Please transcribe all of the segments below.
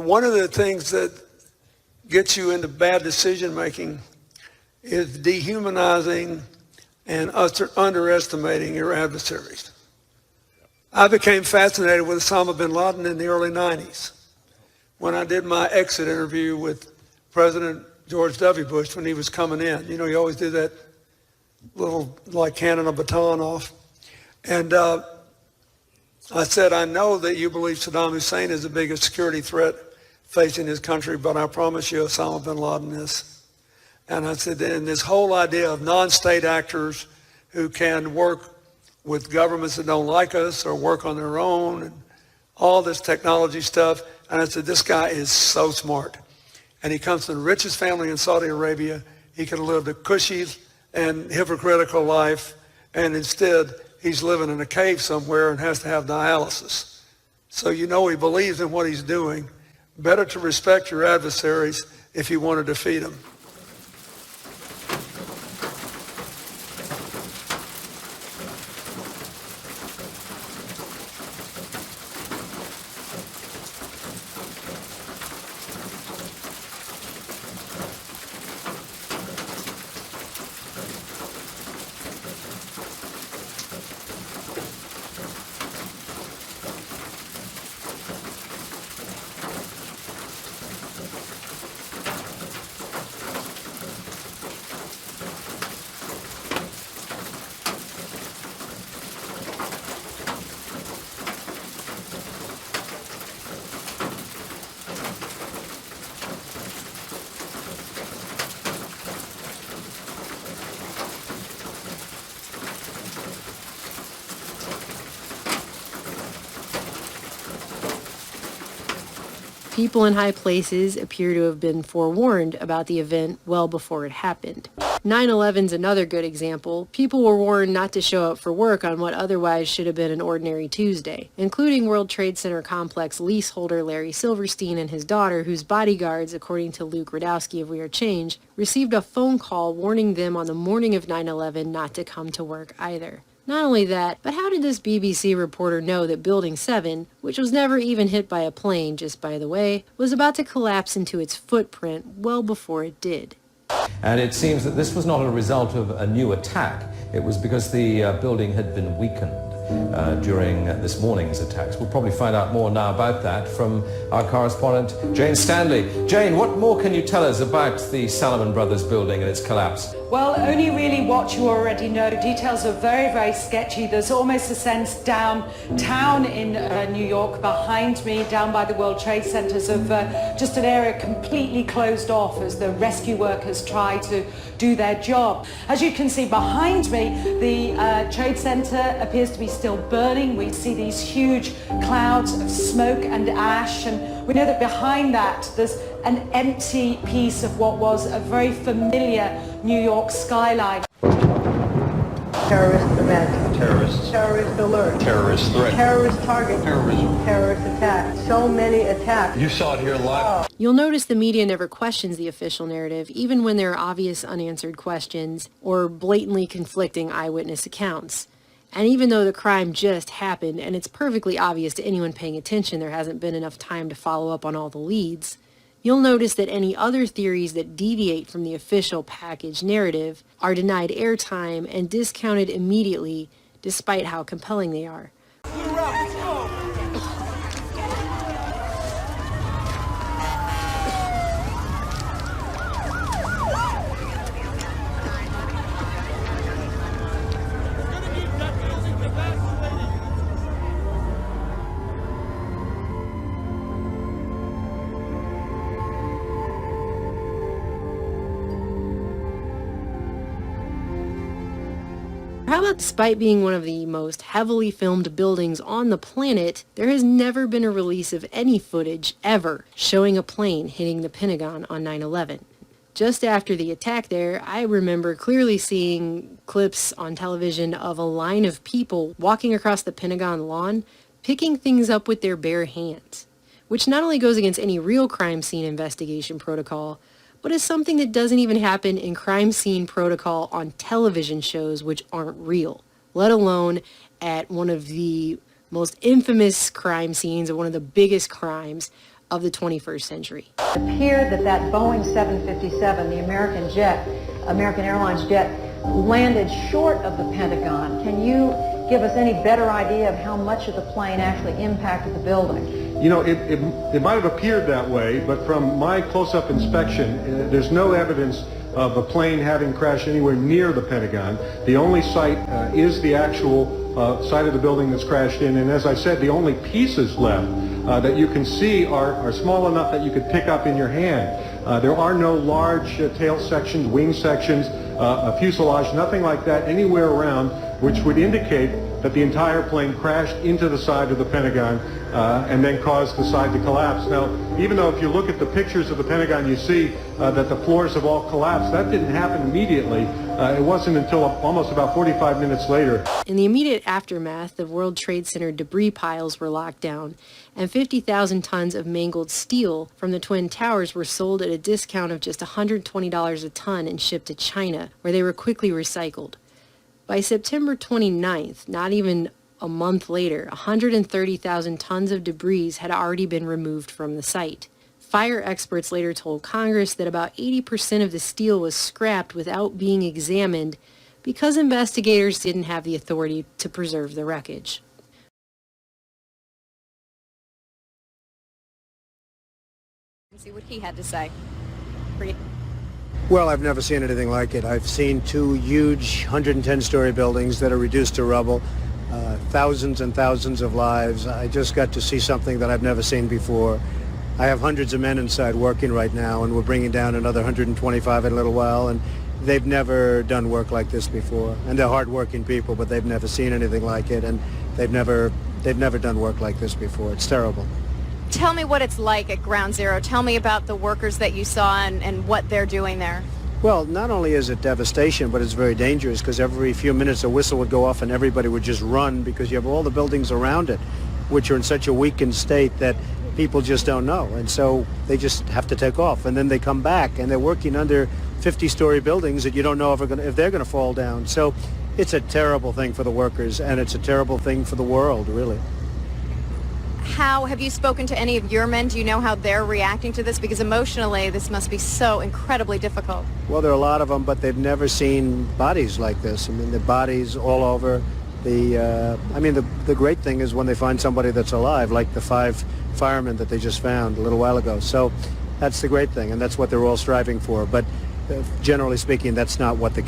one of the things that gets you into bad decision making is dehumanizing and underestimating your adversaries. I became fascinated with Osama bin Laden in the early 90s when I did my exit interview with President George W. Bush when he was coming in. You know, you always do that little, like, handing a baton off. And I said, I know that you believe Saddam Hussein is the biggest security threat facing his country, but I promise you Osama bin Laden is. And I said, and this whole idea of non-state actors who can work with governments that don't like us or work on their own and all this technology stuff. And I said, this guy is so smart. And he comes from the richest family in Saudi Arabia. He could have lived a cushy and hypocritical life, and instead he's living in a cave somewhere and has to have dialysis. So you know he believes in what he's doing. Better to respect your adversaries if you want to defeat them. People in high places appear to have been forewarned about the event well before it happened. 9/11's another good example. People were warned not to show up for work on what otherwise should have been an ordinary Tuesday, including World Trade Center complex leaseholder Larry Silverstein and his daughter, whose bodyguards, according to Luke Radowski of We Are Change, received a phone call warning them on the morning of 9/11 not to come to work either. Not only that, but how did this BBC reporter know that Building 7, which was never even hit by a plane, just by the way, was about to collapse into its footprint well before it did? And it seems that this was not a result of a new attack. It was because the building had been weakened during this morning's attacks. We'll probably find out more now about that from our correspondent, Jane Stanley. Jane, what more can you tell us about the Salomon Brothers building and its collapse? Well, only really what you already know. Details are very, very sketchy. There's almost a sense downtown in New York behind me, down by the World Trade Centers, of just an area completely closed off as the rescue workers try to do their job. As you can see behind me, the Trade Center appears to be still burning. We see these huge clouds of smoke and ash, and we know that behind that there's an empty piece of what was a very familiar New York skyline. Terrorist event. Terrorists. Terrorist alert. Terrorist threat. Terrorist target. Terrorism. Terrorist attack. So many attacks. You saw it here live. You'll notice the media never questions the official narrative, even when there are obvious unanswered questions or blatantly conflicting eyewitness accounts. And even though the crime just happened, and it's perfectly obvious to anyone paying attention there hasn't been enough time to follow up on all the leads, you'll notice that any other theories that deviate from the official package narrative are denied airtime and discounted immediately, despite how compelling they are. How about, despite being one of the most heavily filmed buildings on the planet, there has never been a release of any footage ever showing a plane hitting the Pentagon on 9/11. Just after the attack there, I remember clearly seeing clips on television of a line of people walking across the Pentagon lawn, picking things up with their bare hands, which not only goes against any real crime scene investigation protocol, but is something that doesn't even happen in crime scene protocol on television shows which aren't real, let alone at one of the most infamous crime scenes of one of the biggest crimes of the 21st century. It appeared that Boeing 757, the American Airlines jet, landed short of the Pentagon. Can you give us any better idea of how much of the plane actually impacted the building? You know, it might have appeared that way, but from my close-up inspection, there's no evidence of a plane having crashed anywhere near the Pentagon. The only site is the actual side of the building that's crashed in, and as I said, the only pieces left that you can see are small enough that you could pick up in your hand. There are no large tail sections, wing sections, a fuselage, nothing like that anywhere around, which would indicate that the entire plane crashed into the side of the Pentagon and then caused the side to collapse. Now, even though if you look at the pictures of the Pentagon, you see that the floors have all collapsed, that didn't happen immediately. It wasn't until almost about 45 minutes later. In the immediate aftermath, the World Trade Center debris piles were locked down, and 50,000 tons of mangled steel from the Twin Towers were sold at a discount of just $120 a ton and shipped to China, where they were quickly recycled. By September 29th, not even a month later, 130,000 tons of debris had already been removed from the site. Fire experts later told Congress that about 80% of the steel was scrapped without being examined because investigators didn't have the authority to preserve the wreckage. See what he had to say. Well, I've never seen anything like it. I've seen two huge 110-story buildings that are reduced to rubble, thousands and thousands of lives. I just got to see something that I've never seen before. I have hundreds of men inside working right now, and we're bringing down another 125 in a little while, and they've never done work like this before. And they're hard-working people, but they've never seen anything like it, and they've never done work like this before. It's terrible. Tell me what it's like at Ground Zero. Tell me about the workers that you saw and what they're doing there. Well, not only is it devastation, but it's very dangerous because every few minutes a whistle would go off and everybody would just run because you have all the buildings around it, which are in such a weakened state that people just don't know. And so they just have to take off. And then they come back and they're working under 50-story buildings that you don't know if they're going to fall down. So it's a terrible thing for the workers, and it's a terrible thing for the world, really. How have you spoken to any of your men? Do you know how they're reacting to this? Because emotionally, this must be so incredibly difficult. Well, there are a lot of them, but they've never seen bodies like this. I mean, the bodies all over. The great thing is when they find somebody that's alive, like the 5 firemen that they just found a little while ago. So that's the great thing, and that's what they're all striving for. But generally speaking, that's not the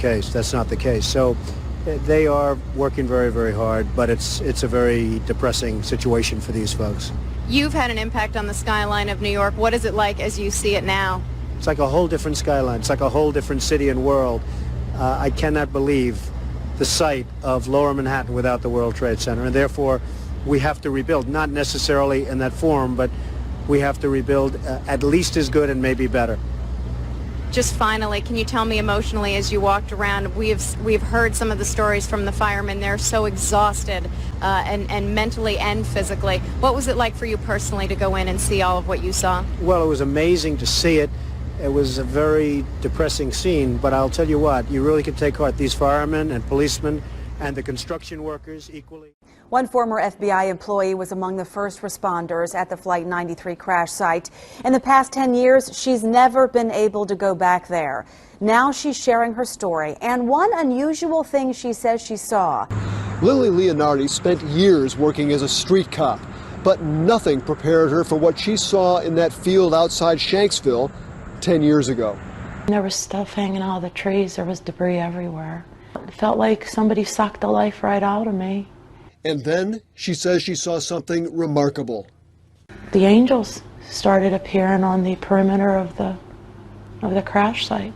case. So they are working very, very hard, but it's a very depressing situation for these folks. You've had an impact on the skyline of New York. What is it like as you see it now? It's like a whole different skyline. It's like a whole different city and world. I cannot believe the sight of Lower Manhattan without the World Trade Center, and therefore we have to rebuild, not necessarily in that form, but we have to rebuild at least as good and maybe better. Just finally, can you tell me emotionally as you walked around, we've heard some of the stories from the firemen. They're so exhausted and mentally and physically. What was it like for you personally to go in and see all of what you saw? Well, it was amazing to see it. It was a very depressing scene, but I'll tell you what, you really can take heart. These firemen and policemen and the construction workers equally. One former FBI employee was among the first responders at the Flight 93 crash site. In the past 10 years, she's never been able to go back there. Now she's sharing her story and one unusual thing she says she saw. Lily Leonardi spent years working as a street cop, but nothing prepared her for what she saw in that field outside Shanksville 10 years ago. There was stuff hanging out of the trees. There was debris everywhere. It felt like somebody sucked the life right out of me. And then she says she saw something remarkable. The angels started appearing on the perimeter of the crash site.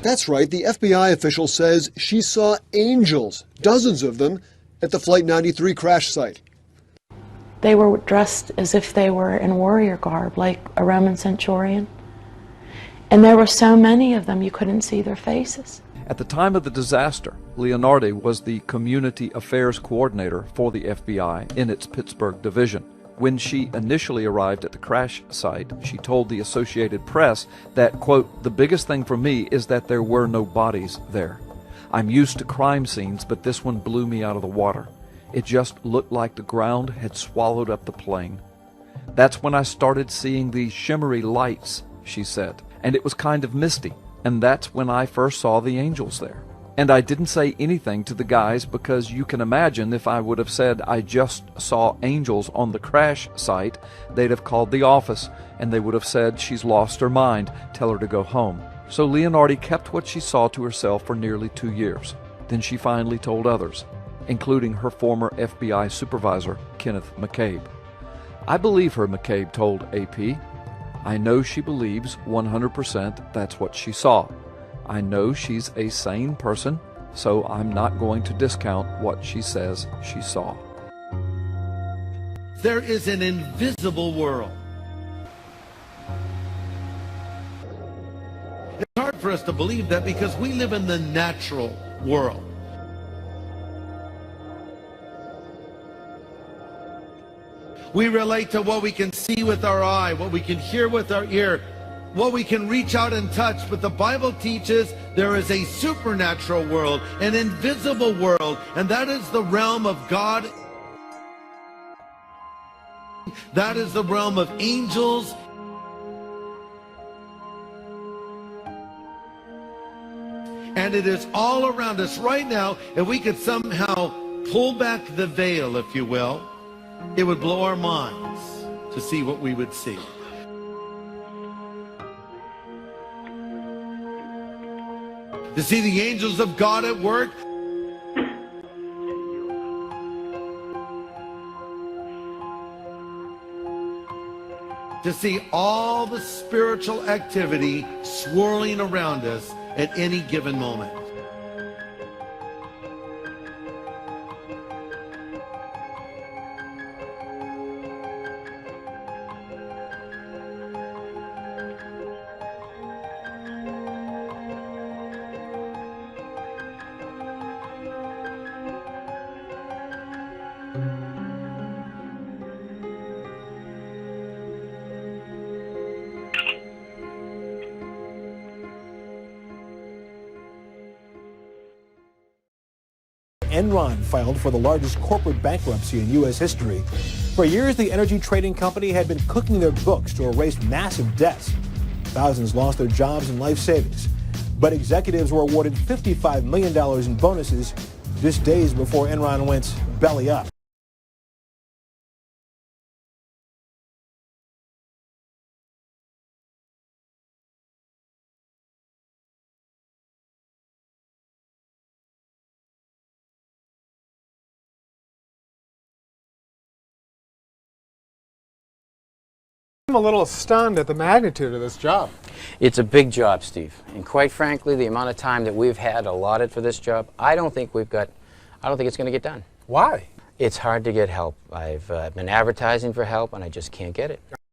That's right, the FBI official says she saw angels, dozens of them, at the Flight 93 crash site. They were dressed as if they were in warrior garb, like a Roman centurion. And there were so many of them you couldn't see their faces. At the time of the disaster, Leonardi was the Community Affairs Coordinator for the FBI in its Pittsburgh division. When she initially arrived at the crash site, she told the Associated Press that, quote, "The biggest thing for me is that there were no bodies there. I'm used to crime scenes, but this one blew me out of the water. It just looked like the ground had swallowed up the plane. That's when I started seeing the shimmery lights, she said, and it was kind of misty, and that's when I first saw the angels there. And I didn't say anything to the guys because you can imagine if I would have said I just saw angels on the crash site, they'd have called the office and they would have said she's lost her mind, tell her to go home. So Leonardi kept what she saw to herself for nearly 2 years. Then she finally told others, including her former FBI supervisor, Kenneth McCabe. I believe her, McCabe told AP. I know she believes 100% that's what she saw. I know she's a sane person, so I'm not going to discount what she says she saw. There is an invisible world. It's hard for us to believe that because we live in the natural world. We relate to what we can see with our eye, what we can hear with our ear, what we can reach out and touch, but the Bible teaches there is a supernatural world, an invisible world, and that is the realm of God. That is the realm of angels. And it is all around us right now. If we could somehow pull back the veil, if you will, it would blow our minds to see what we would see. To see the angels of God at work. To see all the spiritual activity swirling around us at any given moment. Enron filed for the largest corporate bankruptcy in U.S. history. For years, the energy trading company had been cooking their books to erase massive debts. Thousands lost their jobs and life savings. But executives were awarded $55 million in bonuses just days before Enron went belly up. I'm a little stunned at the magnitude of this job. It's a big job, Steve. And quite frankly, the amount of time that we've had allotted for this job, I don't think it's going to get done. Why? It's hard to get help. I've been advertising for help and I just can't get it.